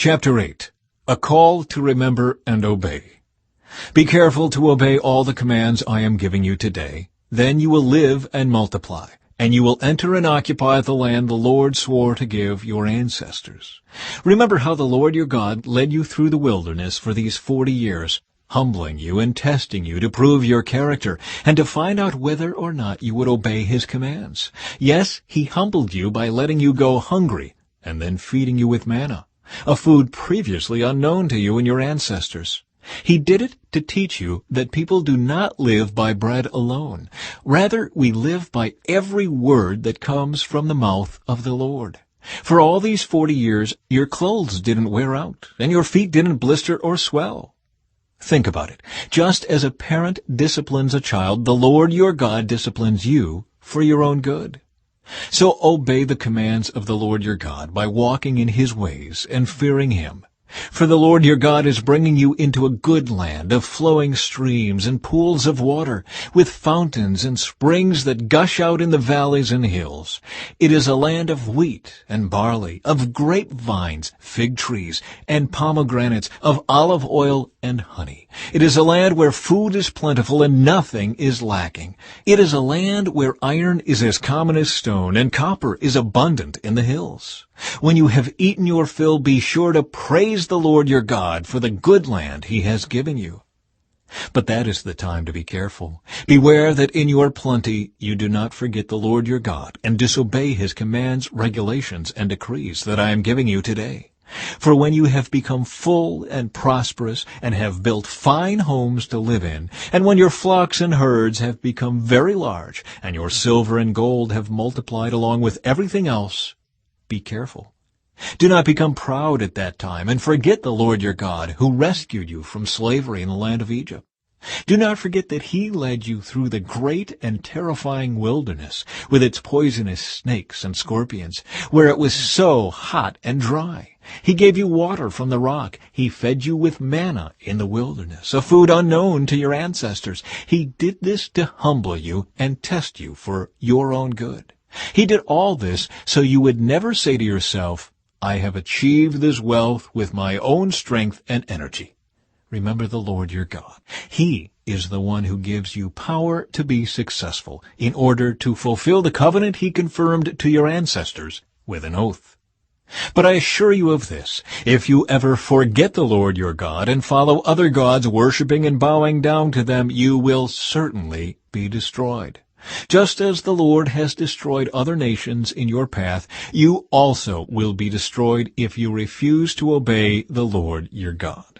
Chapter 8. A Call to Remember and Obey. Be careful to obey all the commands I am giving you today. Then you will live and multiply, and you will enter and occupy the land the Lord swore to give your ancestors. Remember how the Lord your God led you through the wilderness for these 40 years, humbling you and testing you to prove your character, and to find out whether or not you would obey his commands. Yes, he humbled you by letting you go hungry, and then feeding you with manna, a food previously unknown to you and your ancestors. He did it to teach you that people do not live by bread alone. Rather, we live by every word that comes from the mouth of the Lord. For all these 40 years, your clothes didn't wear out, and your feet didn't blister or swell. Think about it. Just as a parent disciplines a child, the Lord your God disciplines you for your own good. So obey the commands of the Lord your God by walking in his ways and fearing him. For the Lord your God is bringing you into a good land of flowing streams and pools of water, with fountains and springs that gush out in the valleys and hills. It is a land of wheat and barley, of grapevines, fig trees, and pomegranates, of olive oil and honey. It is a land where food is plentiful and nothing is lacking. It is a land where iron is as common as stone, and copper is abundant in the hills. When you have eaten your fill, be sure to praise the Lord your God for the good land he has given you. But that is the time to be careful. Beware that in your plenty you do not forget the Lord your God and disobey his commands, regulations, and decrees that I am giving you today. For when you have become full and prosperous and have built fine homes to live in, and when your flocks and herds have become very large, and your silver and gold have multiplied along with everything else, be careful. Do not become proud at that time and forget the Lord your God, who rescued you from slavery in the land of Egypt. Do not forget that he led you through the great and terrifying wilderness with its poisonous snakes and scorpions, where it was so hot and dry. He gave you water from the rock. He fed you with manna in the wilderness, a food unknown to your ancestors. He did this to humble you and test you for your own good. He did all this so you would never say to yourself, I have achieved this wealth with my own strength and energy. Remember the Lord your God. He is the one who gives you power to be successful in order to fulfill the covenant he confirmed to your ancestors with an oath. But I assure you of this, if you ever forget the Lord your God and follow other gods, worshiping and bowing down to them, you will certainly be destroyed. Just as the Lord has destroyed other nations in your path, you also will be destroyed if you refuse to obey the Lord your God.